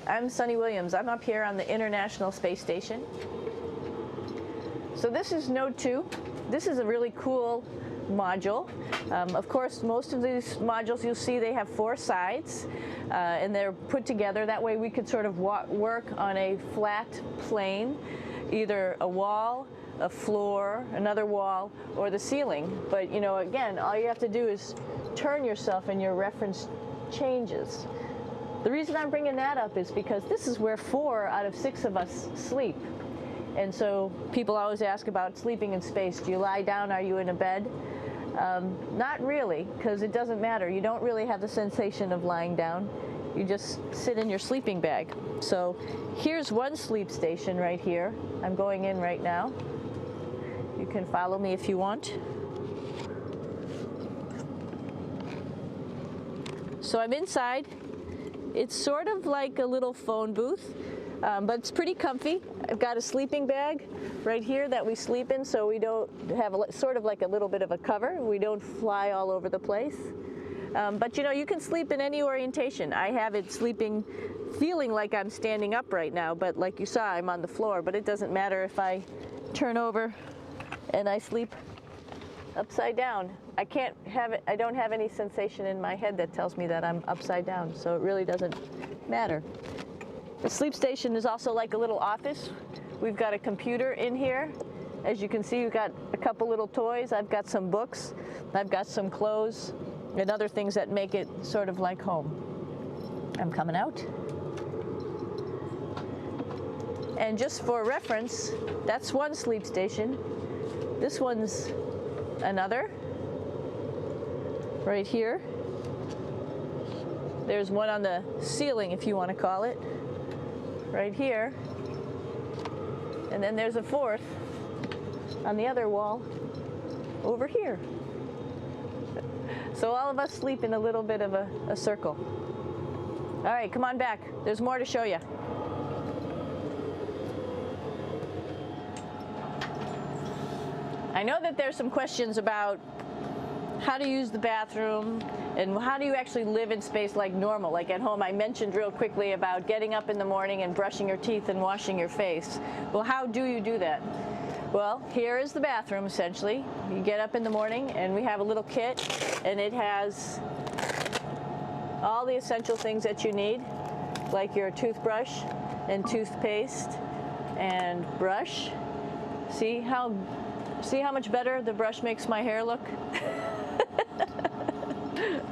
I'm Sunny Williams. I'm up here on the International Space Station. So this is Node 2. This is a really cool module. Of course, most of these modules you'll see they have 4 sides and they're put together. That way we could sort of work on a flat plane, either a wall, a floor, another wall, or the ceiling. But you know, again, all you have to do is turn yourself and your reference changes. The reason I'm bringing that up is because this is where 4 out of 6 of us sleep. And so people always ask about sleeping in space. Do you lie down? Are you in a bed? Not really, because it doesn't matter. You don't really have the sensation of lying down. You just sit in your sleeping bag. So here's one sleep station right here. I'm going in right now. You can follow me if you want. So I'm inside. It's sort of like a little phone booth, but it's pretty comfy. I've got a sleeping bag right here that we sleep in, so we don't have sort of like a little bit of a cover. We don't fly all over the place. But you know, you can sleep in any orientation. I have it sleeping, feeling like I'm standing up right now, but like you saw, I'm on the floor. But it doesn't matter if I turn over and I sleep upside down. I don't have any sensation in my head that tells me that I'm upside down, so it really doesn't matter. The sleep station is also like a little office. We've got a computer in here. As you can see, we've got a couple little toys. I've got some books. I've got some clothes and other things that make it sort of like home. I'm coming out. And just for reference, that's one sleep station. This one's another, right here. There's one on the ceiling, if you want to call it, right here. And then there's a 4th on the other wall over here. So all of us sleep in a little bit of a circle. All right, come on back. There's more to show you. I know that there's some questions about how to use the bathroom and how do you actually live in space like normal, like at home. I mentioned real quickly about getting up in the morning and brushing your teeth and washing your face. Well, how do you do that? Well, here is the bathroom, essentially. You get up in the morning and we have a little kit, and it has all the essential things that you need, like your toothbrush and toothpaste and brush. See how much better the brush makes my hair look?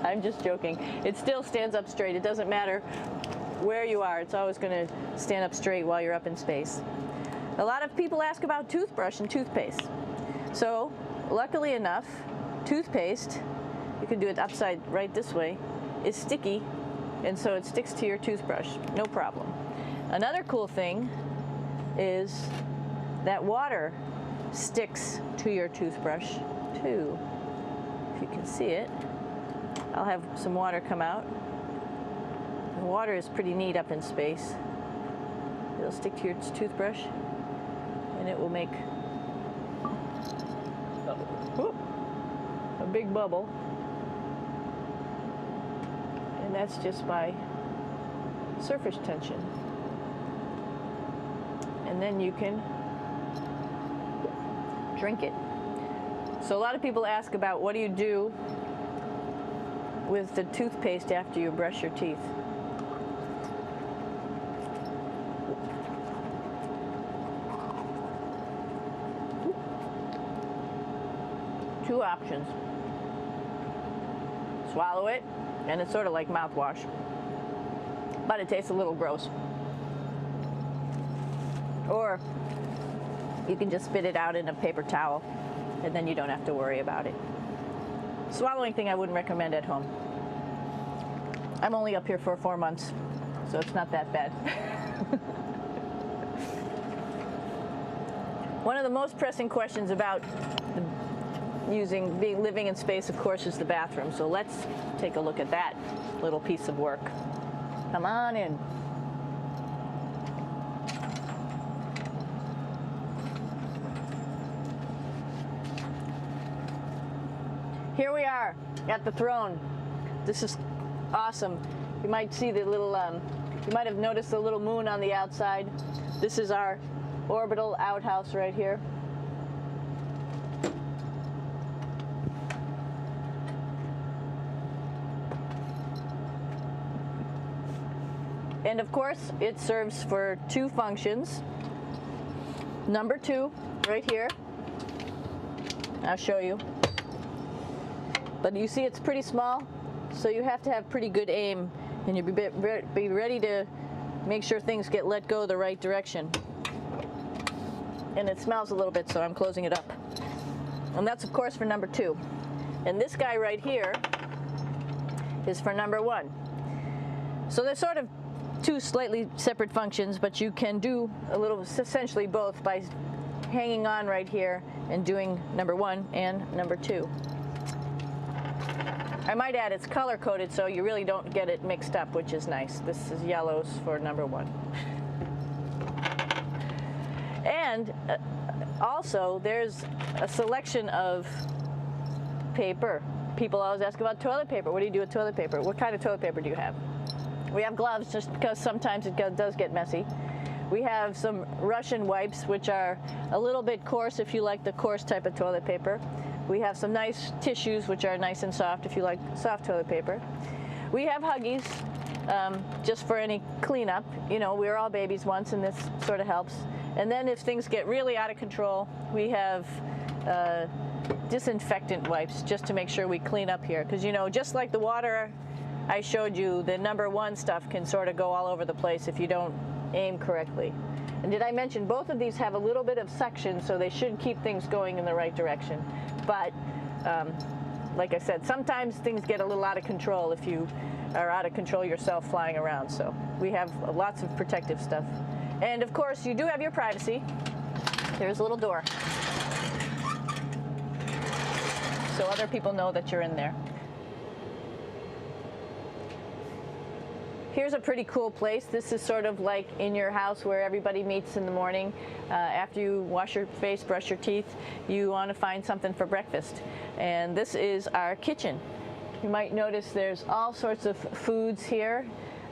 I'm just joking. It still stands up straight. It doesn't matter where you are. It's always going to stand up straight while you're up in space. A lot of people ask about toothbrush and toothpaste. So, luckily enough, toothpaste, you can do it upside right this way, is sticky, and so it sticks to your toothbrush. No problem. Another cool thing is that water sticks to your toothbrush too. If you can see it, I'll have some water come out. The water is pretty neat up in space. It'll stick to your toothbrush and it will make a big bubble, and that's just by surface tension. And then you can drink it. So a lot of people ask about what do you do with the toothpaste after you brush your teeth. Two options. Swallow it, and it's sort of like mouthwash, but it tastes a little gross. Or you can just spit it out in a paper towel, and then you don't have to worry about it. Swallowing thing I wouldn't recommend at home. I'm only up here for 4 months, so it's not that bad. One of the most pressing questions about living in space, of course, is the bathroom. So let's take a look at that little piece of work. Come on in. Here we are at the throne. This is awesome. You might see the little You might have noticed the little moon on the outside. This is our orbital outhouse right here. And of course, it serves for two functions. Number two, right here. I'll show you. But you see it's pretty small, so you have to have pretty good aim, and you be ready to make sure things get let go the right direction. And it smells a little bit, so I'm closing it up. And that's of course for number two. And this guy right here is for number one. So they're sort of two slightly separate functions, but you can do a little, essentially both, by hanging on right here and doing number one and number two. I might add it's color coded so you really don't get it mixed up, which is nice. This is yellows for number one. And also there's a selection of paper. People always ask about toilet paper. What do you do with toilet paper? What kind of toilet paper do you have? We have gloves just because sometimes it does get messy. We have some Russian wipes, which are a little bit coarse if you like the coarse type of toilet paper. We have some nice tissues, which are nice and soft if you like soft toilet paper. We have Huggies, just for any cleanup. You know, we were all babies once, and this sort of helps. And then if things get really out of control, we have disinfectant wipes, just to make sure we clean up here. Because, you know, just like the water I showed you, the number one stuff can sort of go all over the place if you don't aim correctly. And did I mention both of these have a little bit of suction, so they should keep things going in the right direction. But like I said, sometimes things get a little out of control if you are out of control yourself flying around. So we have lots of protective stuff. And of course, you do have your privacy. There's a little door, so other people know that you're in there. Here's a pretty cool place. This is sort of like in your house where everybody meets in the morning. After you wash your face, brush your teeth, you want to find something for breakfast. And this is our kitchen. You might notice there's all sorts of foods here.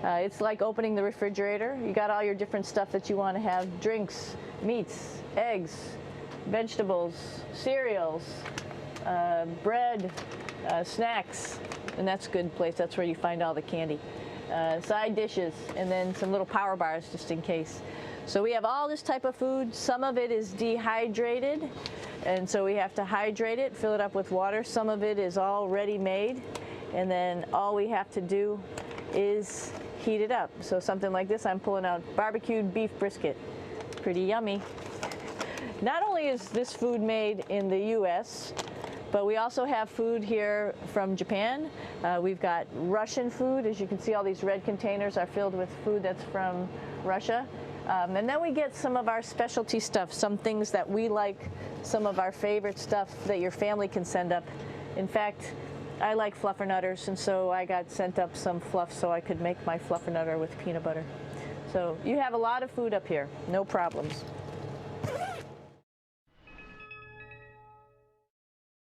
It's like opening the refrigerator. You got all your different stuff that you want to have: drinks, meats, eggs, vegetables, cereals, bread, snacks. And that's a good place. That's where you find all the candy. Side dishes, and then some little power bars just in case. So we have all this type of food. Some of it is dehydrated, and so we have to hydrate it, fill it up with water. Some of it is all ready made, and then all we have to do is heat it up. So something like this, I'm pulling out barbecued beef brisket. Pretty yummy. Not only is this food made in the US, but we also have food here from Japan. We've got Russian food. As you can see, all these red containers are filled with food that's from Russia. And then we get some of our specialty stuff, some things that we like, some of our favorite stuff that your family can send up. In fact, I like fluffernutters, and so I got sent up some fluff so I could make my fluffernutter with peanut butter. So you have a lot of food up here, no problems.